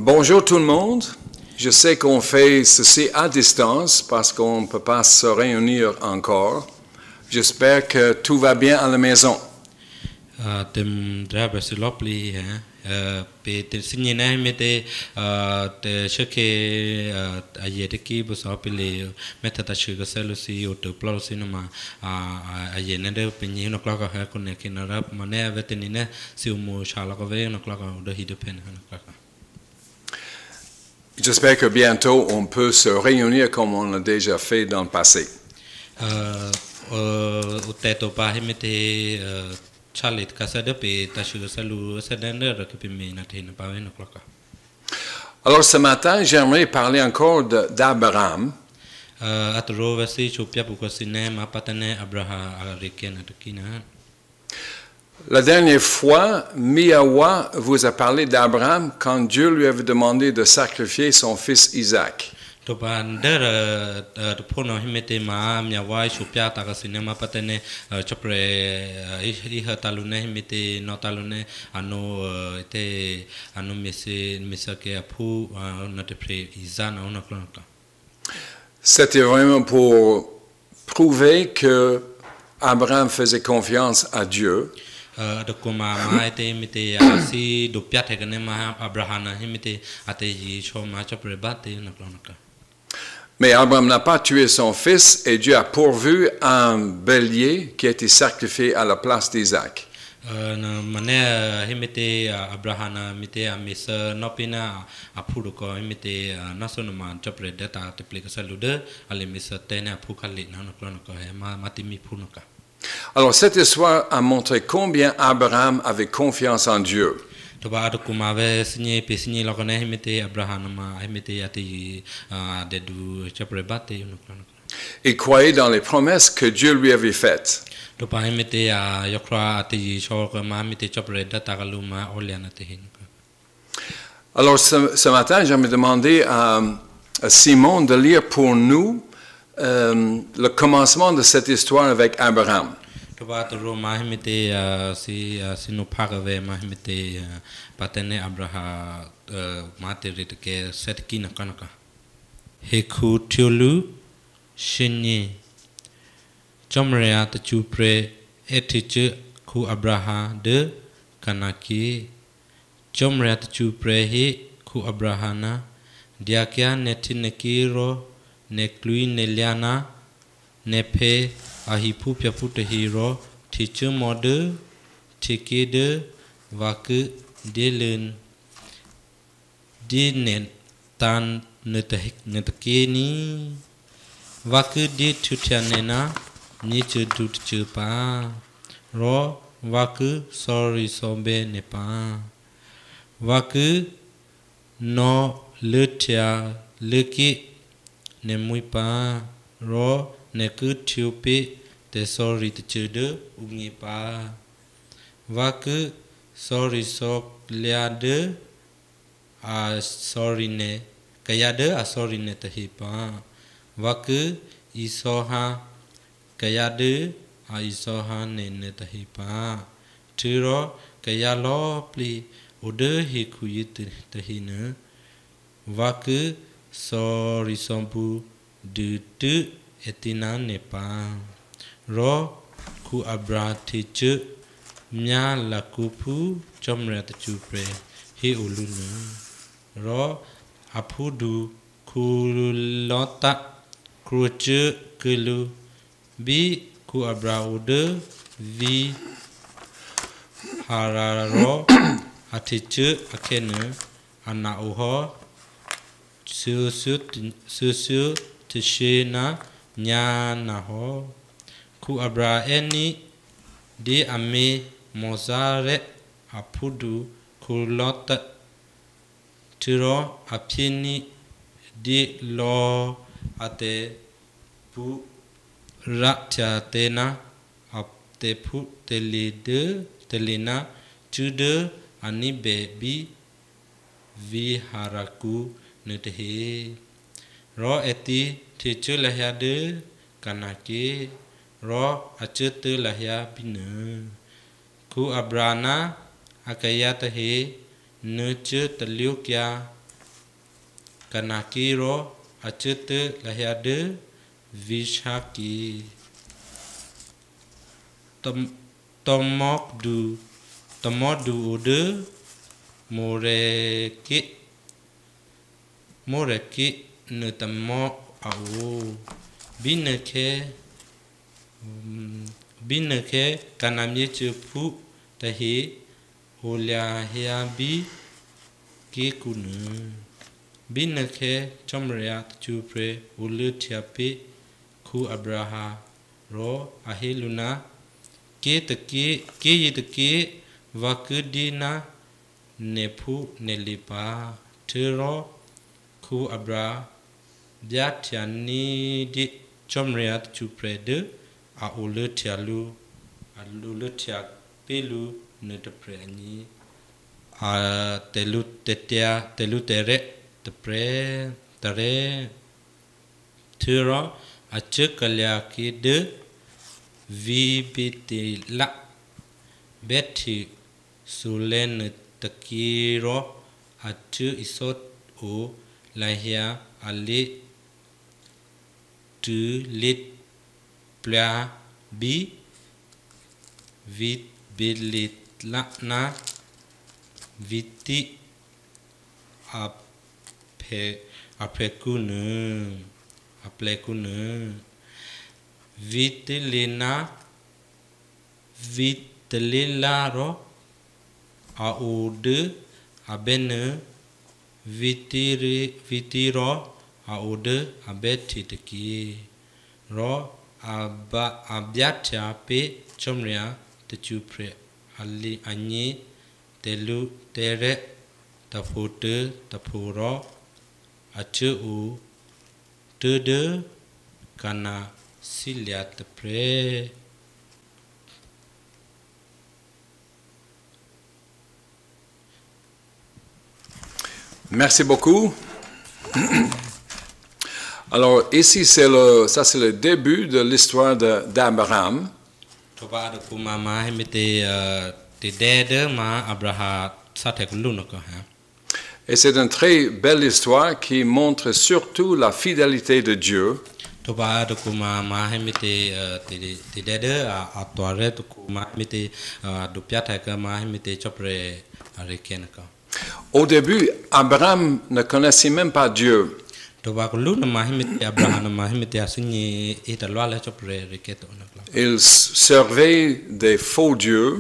Bonjour tout le monde. Je sais qu'on fait ceci à distance parce qu'on ne peut pas se réunir encore. J'espère que tout va bien à la maison. J'espère que bientôt on peut se réunir comme on l'a déjà fait dans le passé. Alors ce matin, j'aimerais parler encore d'Abraham. La dernière fois, Miawa vous a parlé d'Abraham quand Dieu lui avait demandé de sacrifier son fils Isaac. C'était vraiment pour prouver que Abraham faisait confiance à Dieu. Mais Abraham n'a pas tué son fils et Dieu a pourvu un bélier qui a été sacrifié à la place d'Isaac. Alors cette histoire a montré combien Abraham avait confiance en Dieu. Il croyait dans les promesses que Dieu lui avait faites. Alors ce matin, j'aimerais demander à Simon de lire pour nous le commencement de cette histoire avec Abraham. Nepe ahipu piaputa hero teacher mode tikede vaku delen dinen tan netakeni vaku di tutianena niche dutchupa ro vaku sorry sobe nepa vaku no lutia luki nemuipa ro neku tiupi te sorry te chude ungi pa vaku sorry sok liade a sorry ne kayade a sorry ne tahipa vaku isoha kayade a isoha ne tahipa tiro kayalo pli ode hikuyit tahina vaku sorry sompu du etina nepa ro ku abra teacher mya lakupu chomrat chupre he ulunu ro apudu kulota kruche kulu bi ku abra ude vi hararo atiche akene ana uho susu tishena nyana ho ku abra eni de ame mozare apudu kulota tiro apini de lo ate pu ratya tena apte pu telide telina tude ani bebi viharaku netehe ro eti teacher lahyade kanake ro achete lahya pina ku abrana akayata he neche teliukya kanaki ro achete lahiade vishaki tomok du ode moreki ne tamok au binake kanamye chepu tahi holia hiabi ke kunu binake chomria chupre ulutiapi ku abraha ro ahiluna ke yitake vakudina nepu nelipa tero ku abra byatiani di chomria chupre de a ulutialu alulutia pelu ne depre ni a telu tere depre tare tero a chekalya ki de vibiti la beti sulen takiro atu isot o lahia ali tu lit pla bi vit bilit la na viti aprekunu vitililaro aude abene vitiro aude abeti teki ro abyatya pe chomria techupre ali anyi telu tere tafote tapuro achu u tede kana siliat pre. Merci beaucoup. Alors ici, c'est le début de l'histoire d'Abraham. Et c'est une très belle histoire qui montre surtout la fidélité de Dieu. Au début, Abraham ne connaissait même pas Dieu. Il servait des faux dieux.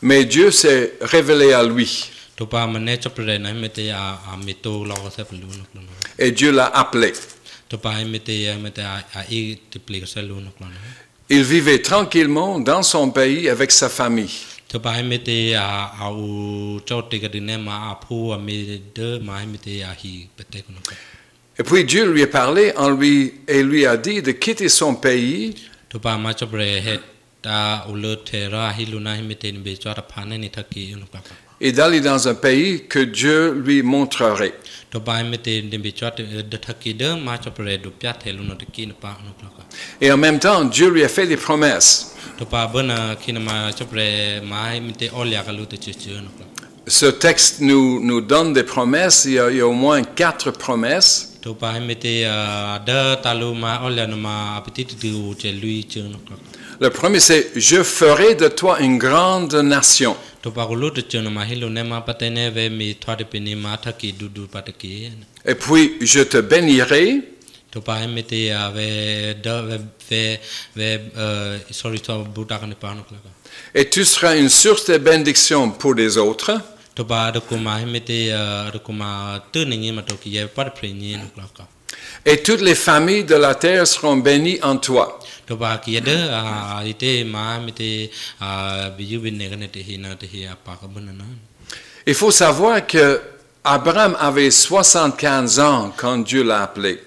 Mais Dieu s'est révélé à lui. Et Dieu l'a appelé. Il vivait tranquillement dans son pays avec sa famille. Et puis Dieu lui a parlé et lui a dit de quitter son pays et d'aller dans un pays que Dieu lui montrerait. Et en même temps, Dieu lui a fait des promesses. Ce texte nous donne des promesses. Il y a au moins 4 promesses. Le premier, c'est « Je ferai de toi une grande nation ». Et puis, je te bénirai. Et tu seras une source de bénédiction pour les autres. Et toutes les familles de la terre seront bénies en toi. Il faut savoir que Abraham avait 75 ans quand Dieu l'a appelé.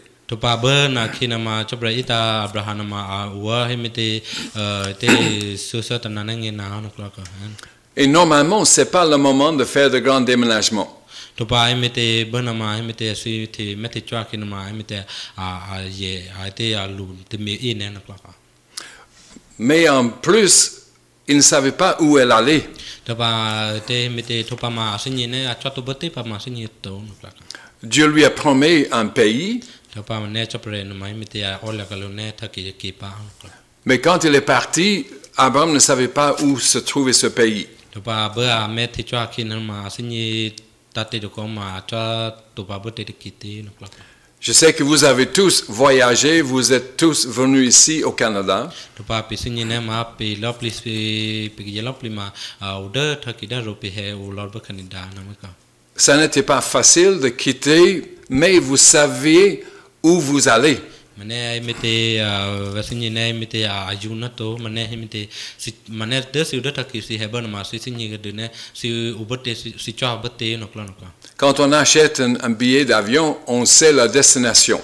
Et normalement, ce n'est pas le moment de faire de grands déménagements. Mais en plus, il ne savait pas où elle allait. Dieu lui a promis un pays, mais quand il est parti, Abraham ne savait pas où se trouvait ce pays. Je sais que vous avez tous voyagé, vous êtes tous venus ici au Canada. Ça n'était pas facile de quitter, mais vous saviez où vous allez. Quand on achète un billet d'avion, on sait la destination.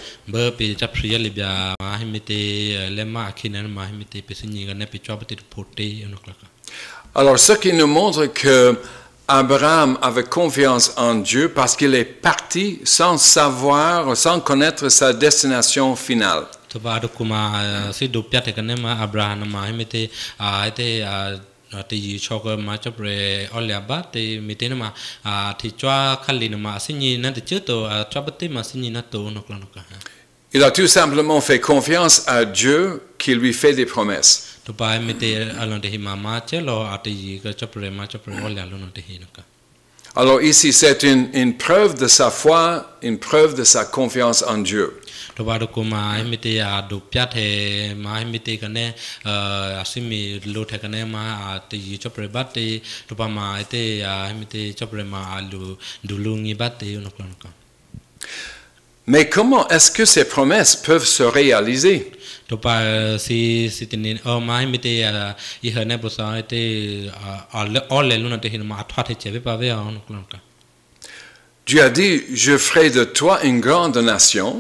Alors, ce qui nous montre que Abraham avait confiance en Dieu parce qu'il est parti sans savoir, sans connaître sa destination finale. Il a tout simplement fait confiance à Dieu qui lui fait des promesses. Alors ici, c'est une preuve de sa foi, une preuve de sa confiance en Dieu. Mais comment est-ce que ces promesses peuvent se réaliser? Dieu a dit, je ferai de toi une grande nation.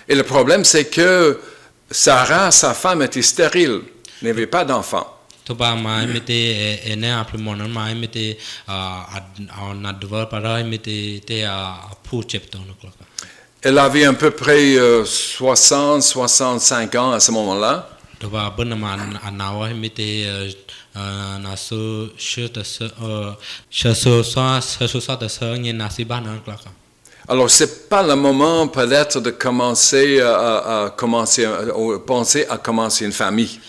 Et le problème, c'est que Sarah, sa femme, était stérile, n'avait pas d'enfant. Elle avait à peu près 60-65 ans à ce moment-là. Alors, ce n'est pas le moment peut-être de commencer penser à commencer une famille.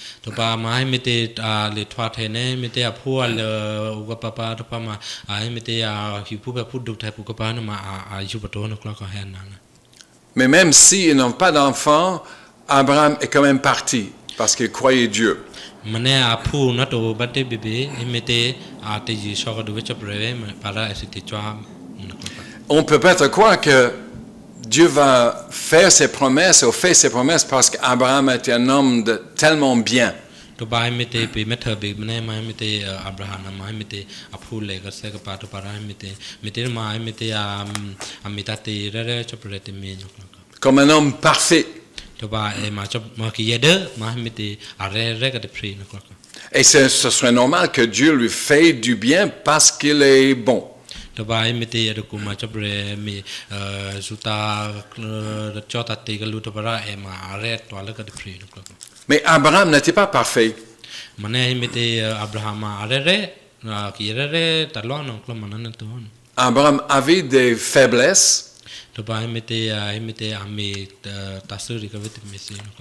Mais même s'ils n'ont pas d'enfants, Abraham est quand même parti parce qu'il croyait Dieu. On peut peut-être croire que Dieu va faire ses promesses ou fait ses promesses parce qu'Abraham était un homme de tellement bien. Comme un homme parfait. Et ce serait normal que Dieu lui fait du bien parce qu'il est bon. Mais Abraham n'était pas parfait. Abraham avait des faiblesses.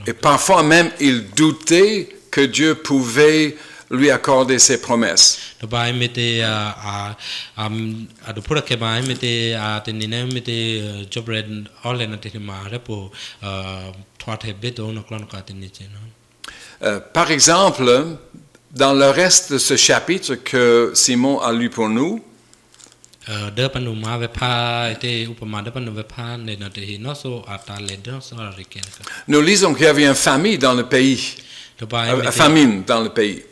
Et parfois même il doutait que Dieu pouvait lui accorder ses promesses. Par exemple, dans le reste de ce chapitre que Simon a lu pour nous, nous lisons qu'il y avait une famille dans le pays, famine dans le pays.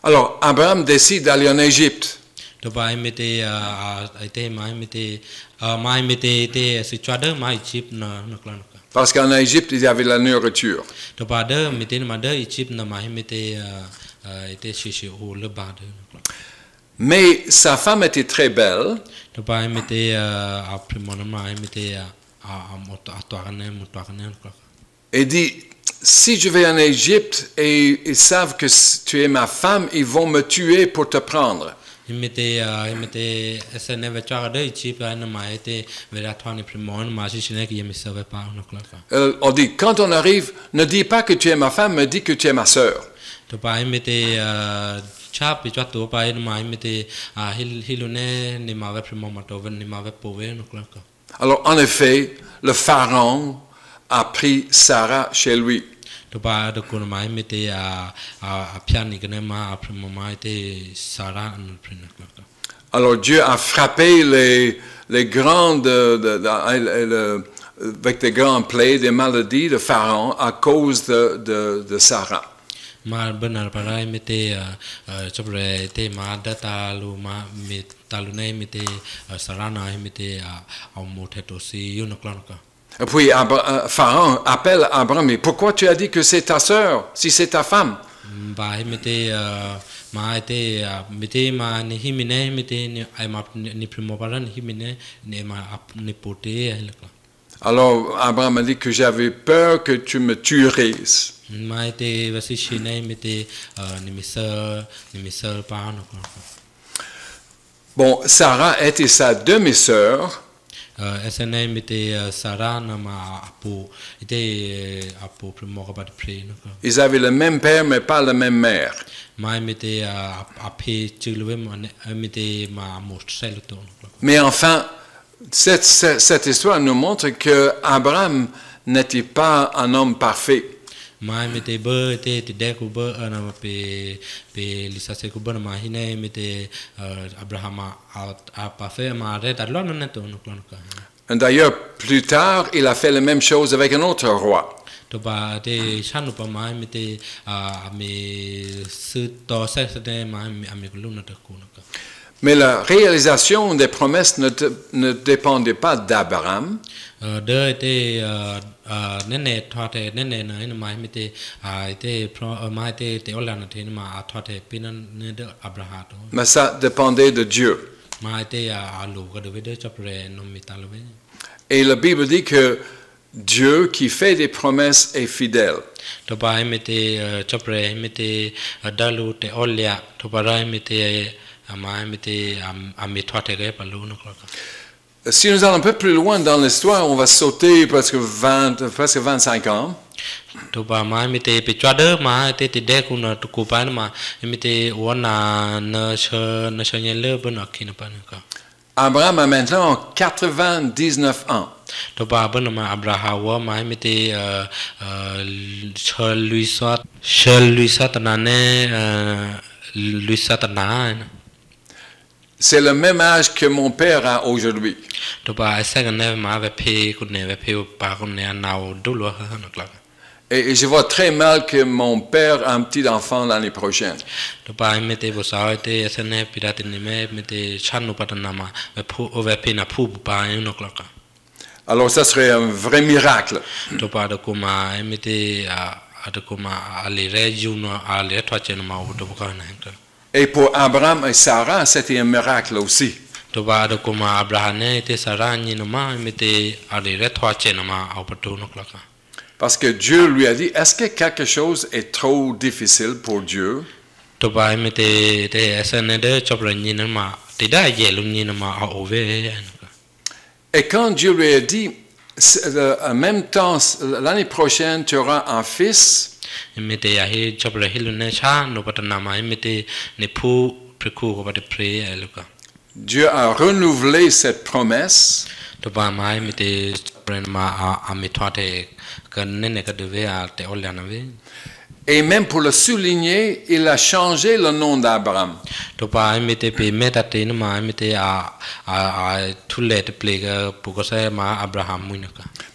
Alors, Abraham décide d'aller en Égypte. Parce qu'en Égypte, il y avait la nourriture. Mais sa femme était très belle. Et dit, si je vais en Égypte et ils savent que tu es ma femme, ils vont me tuer pour te prendre. On dit, quand on arrive, ne dis pas que tu es ma femme, mais dis que tu es ma sœur. Alors, en effet, le pharaon a pris Sarah chez lui. Alors, Dieu a frappé les grandes, avec des grands plaies, des maladies de pharaon à cause de Sarah. Et puis Pharaon appelle Abraham, mais pourquoi tu as dit que c'est ta sœur, si c'est ta femme? Alors Abraham a dit que j'avais peur que tu me tuerais. Bon, Sarah était sa demi-sœur. Ils avaient le même père mais pas la même mère. Mais enfin, cette histoire nous montre que Abraham n'était pas un homme parfait. D'ailleurs, plus tard, il a fait la même chose avec un autre roi. Mais la réalisation des promesses ne dépendait pas d'Abraham. Mais ça dépendait de Dieu. Et la Bible dit que Dieu qui fait des promesses est fidèle. Si nous allons un peu plus loin dans l'histoire, on va sauter presque 25 ans. Abraham a maintenant 99 ans. C'est le même âge que mon père a aujourd'hui. Et je vois très mal que mon père a un petit enfant l'année prochaine. Alors ça serait un vrai miracle. Et pour Abraham et Sarah, c'était un miracle aussi. Parce que Dieu lui a dit, est-ce que quelque chose est trop difficile pour Dieu? Et quand Dieu lui a dit, en même temps, l'année prochaine, tu auras un fils, Dieu a renouvelé cette promesse. Et même pour le souligner, il a changé le nom d'Abraham.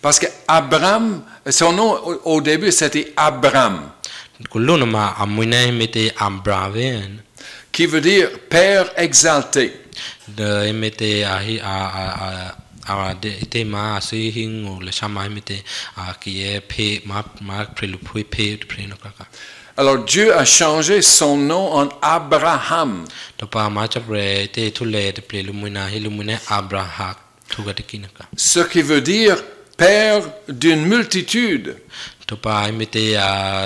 Parce que Abraham, son nom au début c'était Abram, qui veut dire Père exalté. Alors Dieu a changé son nom en Abraham. topa ma chabre te thule te ple lumina hilumune abraham thugatekinaka Ce qui veut dire père d'une multitude. topa imite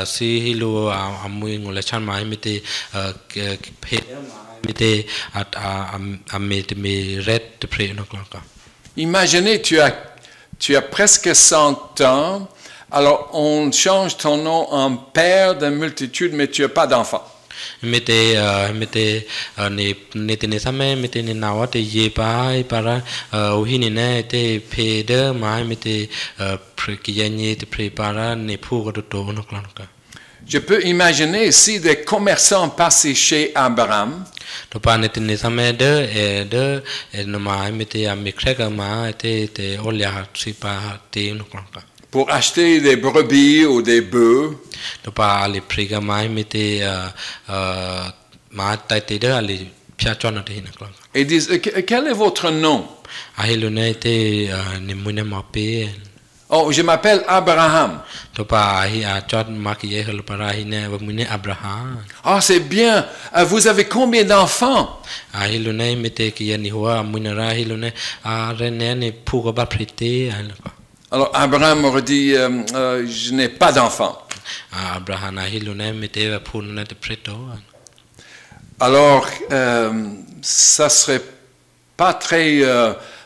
si hilu amui ngula chan ma imite phe imite at amite me red te pre no klaka Imaginez, tu as presque 100 ans, alors on change ton nom en père d'une multitude, mais tu n'as pas d'enfant. imite ne tene same imite ne nawate ye pai para uhini ne te phe de ma imite prekiyanye te prepara ne phu ko to no klaka Je peux imaginer ici des commerçants passés chez Abraham. topa ne tene same de no ma imite amikreka ma te olya sipa te no klaka Pour acheter des brebis ou des bœufs. topa le prega ma imite ma taite de ale phya chona te hina klaka Et disent, quel est votre nom? ahilune te ne mune ma pe Oh, je m'appelle Abraham. topa hi chot ma ki ye hel para hine mune abraham Ah, c'est bien. Vous avez combien d'enfants? ahilune mete ki ye ni hoa mune ra ahilune rene ne phu ko ba prite alaka Alors Abraham aurait dit, je n'ai pas d'enfants. abraham ahilune mete phu na te preto Alors, ça serait pas très...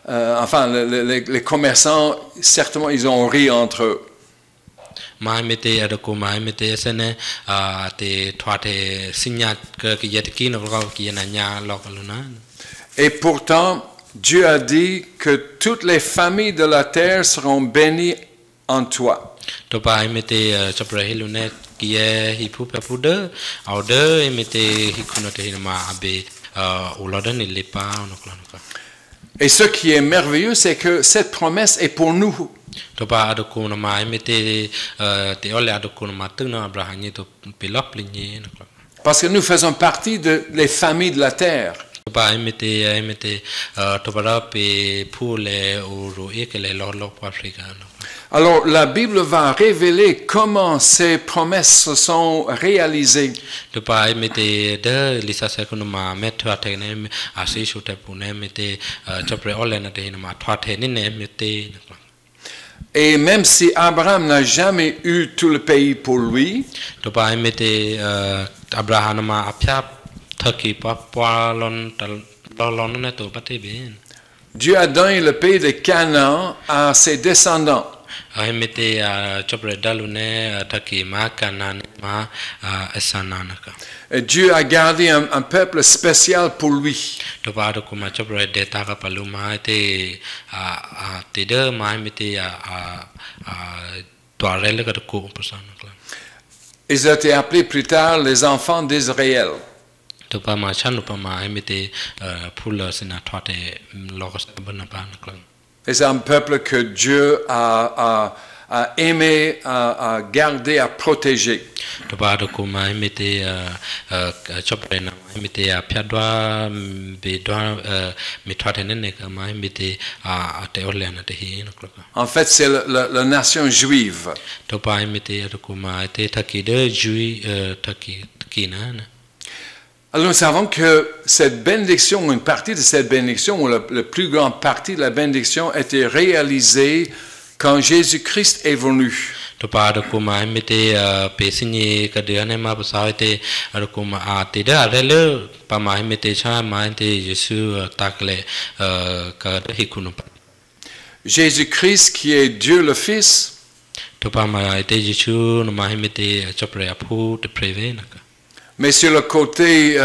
enfin, les commerçants, certainement, ils ont ri entre eux. ma mete adako ma mete sene te thwate signat ki ye ki no ki na nya lokaluna Et pourtant, Dieu a dit que toutes les familles de la terre seront bénies en toi. topa mete chapra hilune ki ye hi phu phu de au de mete hikuno te ma abe ulodan ni lepa no klanoka Et ce qui est merveilleux, c'est que cette promesse est pour nous. topa adako na ma mete te ole adako na tuna abraham ni to pilop linye no Parce que nous faisons partie des familles de la terre. topa mete topa pe pule uru ekele lo po afrika no Alors, la Bible va révéler comment ces promesses se sont réalisées. topa mete de lisa sekono ma metwa te ne asi shute pune mete chapre ole na te ma thwate ni ne mete Et même si Abraham n'a jamais eu tout le pays pour lui, topa mete abraham ma apya thaki pa palon talon na to pate ben Dieu a donné le pays de Canaan à ses descendants. mete chapre dalune thaki ma kanan ma asananaka Et Dieu a gardé un peuple spécial pour lui. topa ko ma chapre de ta ka paluma te te de ma mete toarel ka ko pasanaka Ils ont été appelés plus tard les enfants d'Israël. topa ma chanupa ma mete pula sina thwate logos bana banakla Et c'est un peuple que Dieu a aimé, a gardé, a protégé. topa ko ma mete chapre na mete apyadwa be dwa me thwate ne ka ma mete te orlena te hi nakla En fait, c'est la nation juive. topa mete ko ma te thaki de jui thaki kina. Alors nous savons que cette bénédiction, une partie de cette bénédiction, ou la plus grande partie de la bénédiction, a été réalisée quand Jésus-Christ est venu. topa ko ma mete pesini ka de ne ma sa te ko ma te da rele pa ma mete cha ma te Jésus takle ka de hikuno Jésus-Christ qui est Dieu le Fils, topa ma te Jésus no ma mete chopre apu te preve na mais sur le côté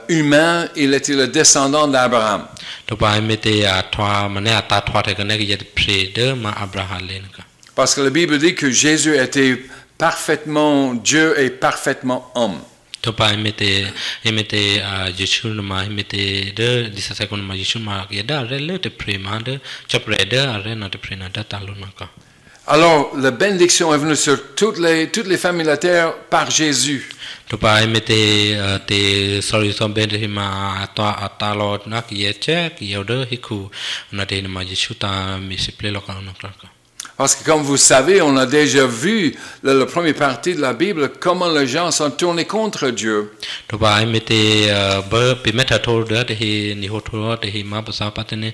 humain, il était le descendant d'Abraham. topa mete thwa mane ata thwa te ka ne ye pre de ma abraham le na Parce que la Bible dit que Jésus était parfaitement Dieu et parfaitement homme. topa mete Jésus no ma mete de disa se kono ma Jésus ma ye da rele te pre ma de chopre de are na te pre na da taluna ka Alors, la bénédiction est venue sur toutes les familles de la terre par Jésus. topa mete te sorry so ben ma ta lo na ki ye che ki yo de hiku na te ma Jésus ta mi siple lo ka na ka Parce que comme vous savez, on a déjà vu la première partie de la Bible, comment les gens sont tournés contre Dieu. to ba me te ba pe meta thol da te hi ni ho thol te hi ma ba sa pa te ne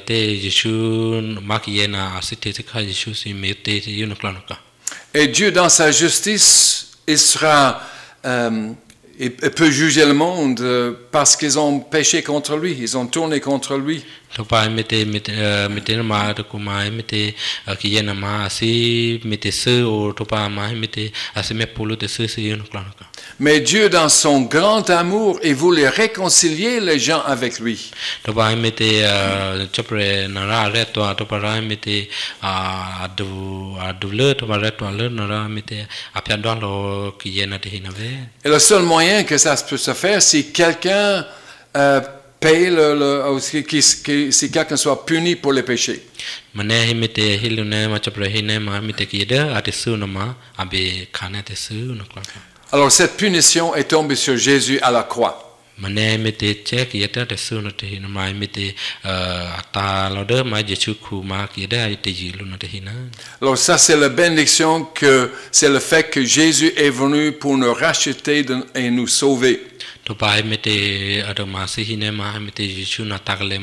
te Jésus ma ki na asite te kha Jésus si me te yu no kla no ka Et Dieu, dans sa justice, il sera, il peut juger le monde parce qu'ils ont péché contre lui, ils ont tourné contre lui. to pa me te ma to ku ma me te ki na ma si me te se o to pa ma me te ase me polo te se yu no kla no ka Mais Dieu, dans son grand amour, il voulait réconcilier les gens avec lui. to ba me te chapre na ra re to pa ra me te adu le to ba re to le na ra me te a pya do lo ki na te hina ve Et le seul moyen que ça peut se faire, si quelqu'un paye si quelqu'un soit puni pour les péchés. mane hi me te hilu ne ma chapre hi ne ma me te ki de a te su no ma abe khana te su no kla Alors cette punition est tombée sur Jésus à la croix. mane me te che ki te su no te hina ma me te ata lo de ma Jesu khu ma ki de te ji lu no te hina Alors ça, c'est la bénédiction, c'est le fait que Jésus est venu pour nous racheter et nous sauver. to pa me te adama si hine ma me te Jesu na takale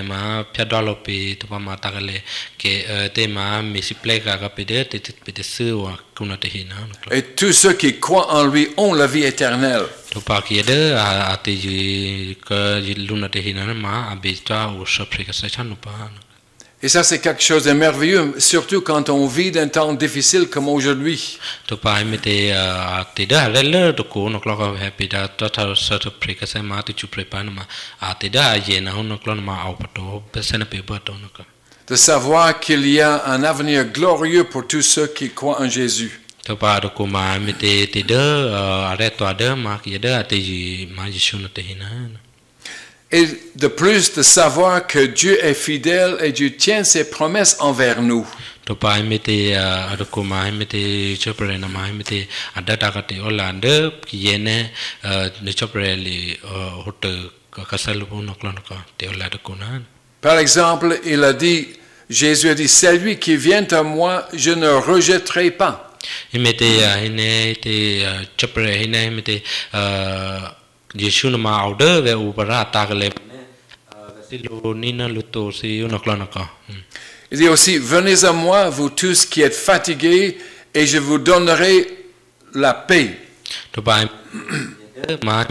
ma pya do lo pe to pa ma takale ke te ma me si pleka ka pe de te su wa ku no te hina Et tous ceux qui croient en lui ont la vie éternelle. to pa ki de a te ji ka ji lu no te hina ma abe ta o shapre ka sa chanu pa Et ça, c'est quelque chose de merveilleux, surtout quand on vit d'un temps difficile comme aujourd'hui. to pa me te da le to ko no klo ka happy da to ta sa to pre ka sa ma tu chu pre pa ma te da ye na no klo ma au pa to pe sa na pe ba to no ka De savoir qu'il y a un avenir glorieux pour tous ceux qui croient en Jésus. to pa to ko ma me te da are to da ma ki da te ji ma ji shu no te hina Et de plus, de savoir que Dieu est fidèle et Dieu tient ses promesses envers nous. to pa me te ko ma me te chopre na ma me te ada ta ka te ola de ki ye ne ne chopre li hot ka sa lu no klo no ka te ola de ko na Par exemple, il a dit, Jésus a dit, c'est lui qui vient à moi, je ne rejetterai pas. imete hine te chopre hine imete Jesu na ma order ve upara ta ka le si lo ni na lu to si no klo no ka Il dit aussi, venez à moi, vous tous qui êtes fatigués, et je vous donnerai la paix. to pa ma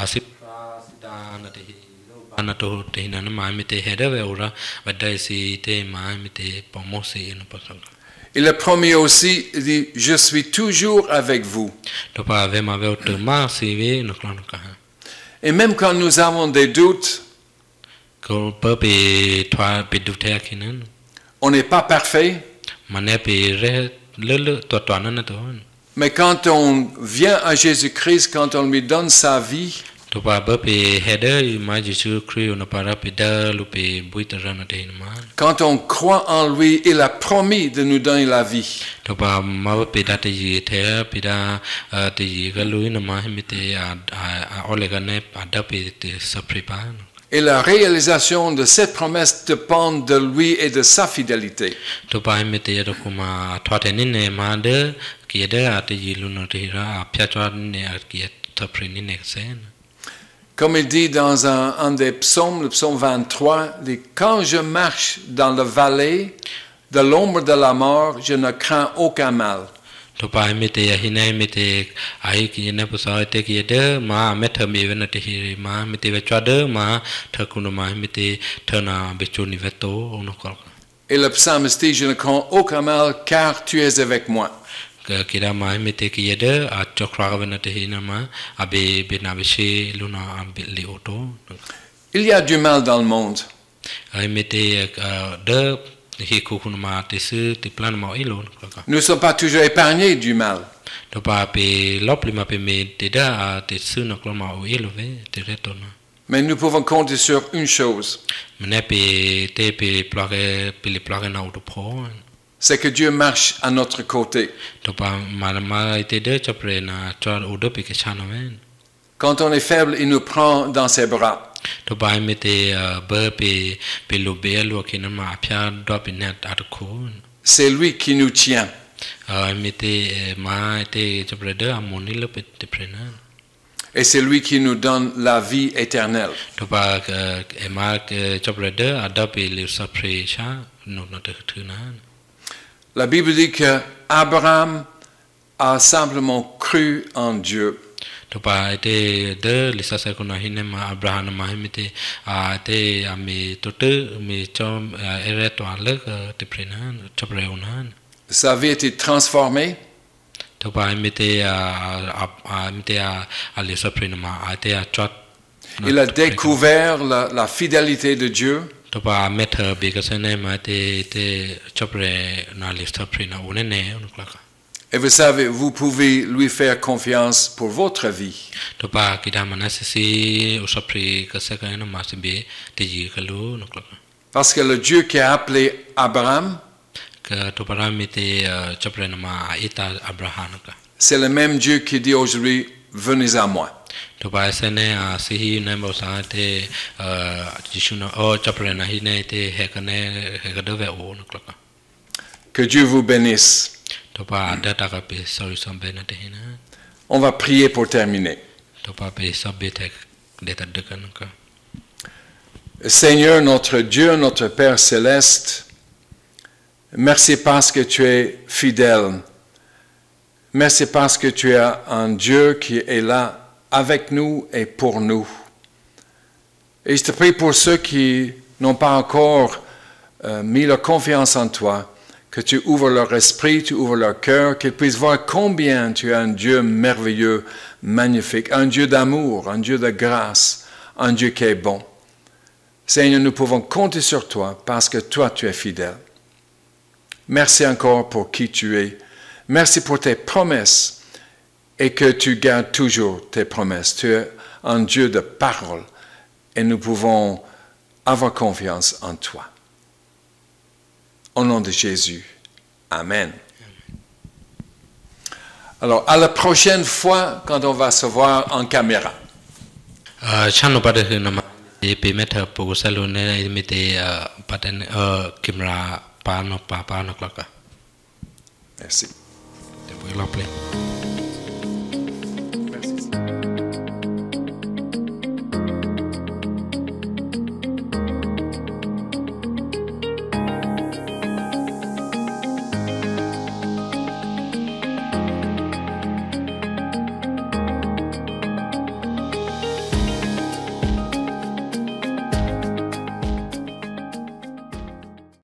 asip da na te lo na to te na ma me te heda ve ora va dai si te ma me te pomo si no pa sa Il a promis aussi, il dit, je suis toujours avec vous. to pa ve ma ve to ma si ve no klo no ka Et même quand nous avons des doutes, ko pa pe thwa pe du te akinan on n'est pas parfait, mane pe re le to na to mais quand on vient à Jésus-Christ, quand on lui donne sa vie, to pa ba pe heda ma Jesu Christ no para pe da lu pe buita na te ma quand on croit en lui, il a promis de nous donner la vie. to pa ma pe da te ji te pe da te ji ga lu na ma me te a ole ga ne ada pe te sa prepare Et la réalisation de cette promesse dépend de lui et de sa fidélité. to pa me te ro kuma thwa te ni ne ma de ki de a te ji lu no te ra phya chwa ne a ki ta pre ni ne sen Comme il dit dans un des psaumes, le psaume 23, il dit, quand je marche dans la vallée de l'ombre de la mort, je ne crains aucun mal. to pa me te hina me te ai ki ne pa sa te ki de ma me tha me na te hi ma me te chwa de ma tha ku no ma me te thana be chu ni ve to no ko Et le psalmiste dit, je ne crains aucun mal car tu es avec moi. ka kira ma me te ki de a chokra ga na te hi na ma abe be na be she lu na abe li oto Il y a du mal dans le monde. ai me te de hi ku no ma te su te plan ma i lo ko Nous ne sommes pas toujours épargnés du mal. to pa pe lop li ma pe me te da te su no ko ma o i lo ve te re to na Mais nous pouvons compter sur une chose, mene pe te pe plage pe le plage na auto pro c'est que Dieu marche à notre côté. to pa ma te de chapre na char o do pe ke chana men Quand on est faible, il nous prend dans ses bras. to ba mi te ba pe lo be lo ki na ma phya drop in net at ko C'est lui qui nous tient. mi te ma te brother amoni le pe te prena Et c'est lui qui nous donne la vie éternelle. to ba ma brother adop le sapre cha no te thuna La Bible dit que Abraham a simplement cru en Dieu. to ba te de lisa sa ko na hine ma abraham ma mi te te ami to te mi chom ere to ale te prena chapre unan Sa vie a été transformée. to ba mi te le sapre ma te chot Il a découvert la fidélité de Dieu. to ba met be ka sene ma te chapre na le sapre na unene unklaka Et vous savez, vous pouvez lui faire confiance pour votre vie. to ba kita manasisi usapre ka sa ka na ma se be te ji ka lu unklaka Parce que le Dieu qui a appelé Abraham, ka to ba mi te chapre na ma ita abraham ka c'est le même Dieu qui dit aujourd'hui, venez à moi. to ba sene sihi na mo sa te jishuna o chapre na hine te hekane hekade o unklaka Que Dieu vous bénisse. to ba data ka pe sorry sambe na te hina On va prier pour terminer. to ba pe sabbe te data de kan ka Seigneur, notre Dieu, notre Père céleste, merci parce que tu es fidèle. Merci parce que tu es un Dieu qui est là avec nous et pour nous. Et je te prie pour ceux qui n'ont pas encore mis leur confiance en toi, que tu ouvres leur esprit, tu ouvres leur cœur, qu'ils puissent voir combien tu es un Dieu merveilleux, magnifique, un Dieu d'amour, un Dieu de grâce, un Dieu qui est bon. Seigneur, nous pouvons compter sur toi parce que toi, tu es fidèle. Merci encore pour qui tu es. Merci pour tes promesses et que tu gardes toujours tes promesses. Tu es un Dieu de parole et nous pouvons avoir confiance en toi. Au nom de Jésus. Amen. Alors, à la prochaine fois, quand on va se voir en caméra. chano pada na ma pe meta po salo ne mi te paten camera pa no klaka Merci. te voy a play